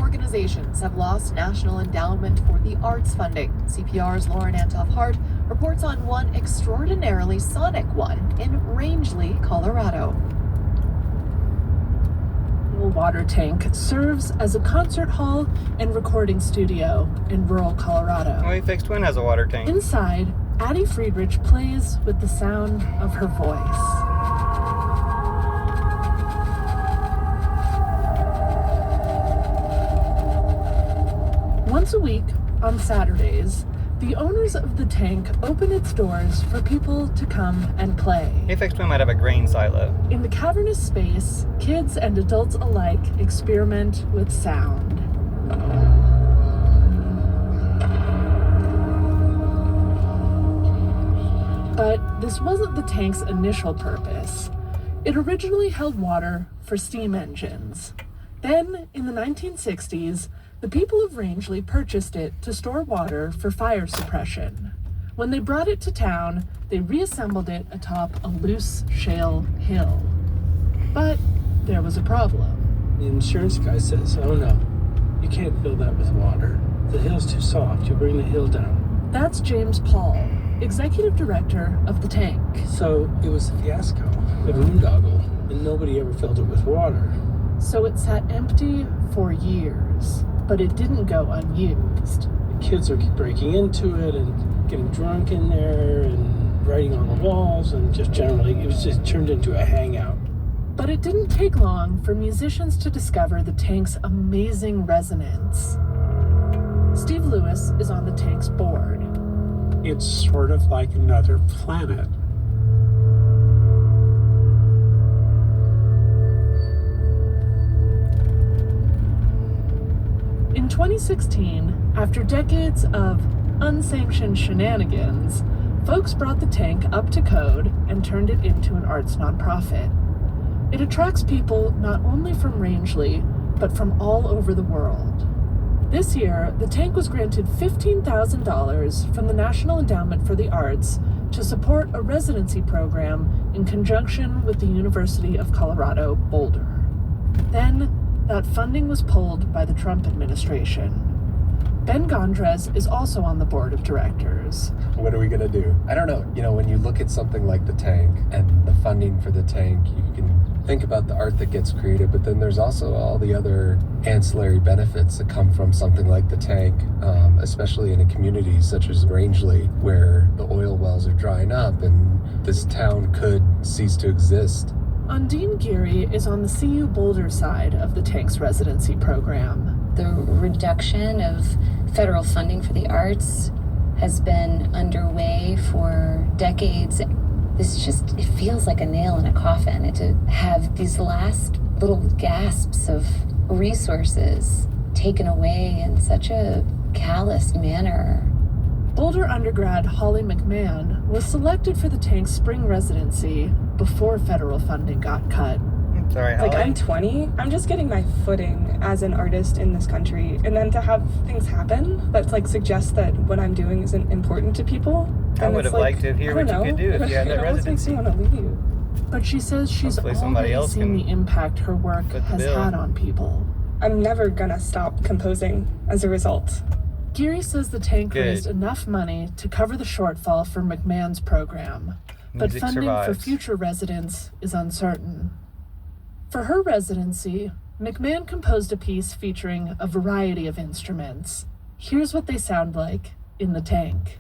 organizations have lost National Endowment for the Arts funding. CPR's Lauren Antoff-Hart reports on one extraordinarily sonic one in Rangeley, Colorado. The water tank serves as a concert hall and recording studio in rural Colorado. We fixed Twin has a water tank. Inside, Addie Friedrich plays with the sound of her voice. Once a week, on Saturdays, the owners of the tank open its doors for people to come and play. Apex Twin might have a grain silo. In the cavernous space, kids and adults alike experiment with sound. But this wasn't the tank's initial purpose. It originally held water for steam engines. Then, in the 1960s, the people of Rangeley purchased it to store water for fire suppression. When they brought it to town, they reassembled it atop a loose shale hill. But there was a problem. The insurance guy says, oh no, you can't fill that with water. The hill's too soft, you'll bring the hill down. That's James Paul, executive director of the tank. So it was a fiasco, a boondoggle, and nobody ever filled it with water. So it sat empty for years, but it didn't go unused. The kids are breaking into it and getting drunk in there and writing on the walls, and just generally, it was just turned into a hangout. But it didn't take long for musicians to discover the tank's amazing resonance. Steve Lewis is on the tank's board. It's sort of like another planet. In 2016, after decades of unsanctioned shenanigans, folks brought the tank up to code and turned it into an arts nonprofit. It attracts people not only from Rangeley, but from all over the world. This year, the tank was granted $15,000 from the National Endowment for the Arts to support a residency program in conjunction with the University of Colorado, Boulder. Then, that funding was pulled by the Trump administration. Ben Gondres is also on the board of directors. What are we going to do? I don't know. You know, when you look at something like the tank and the funding for the tank, you can think about the art that gets created, but then there's also all the other ancillary benefits that come from something like the tank, especially in a community such as Rangeley, where the oil wells are drying up and this town could cease to exist. Undine Geary is on the CU Boulder side of the tank's residency program. The reduction of federal funding for the arts has been underway for decades. It feels like a nail in a coffin, and to have these last little gasps of resources taken away in such a callous manner. Boulder undergrad Holly McMahon was selected for the tank's spring residency before federal funding got cut. Sorry, Holly. I'm 20. I'm just getting my footing as an artist in this country. And then to have things happen that suggest that what I'm doing isn't important to people. I would have liked to hear what you could do if you had that residency. It almost makes me want to leave. But she says she's already seen the impact her work has had on people. I'm never gonna stop composing as a result. Geary says the tank raised enough money to cover the shortfall for McMahon's program, but funding for future residents is uncertain. For her residency, McMahon composed a piece featuring a variety of instruments. Here's what they sound like in the tank.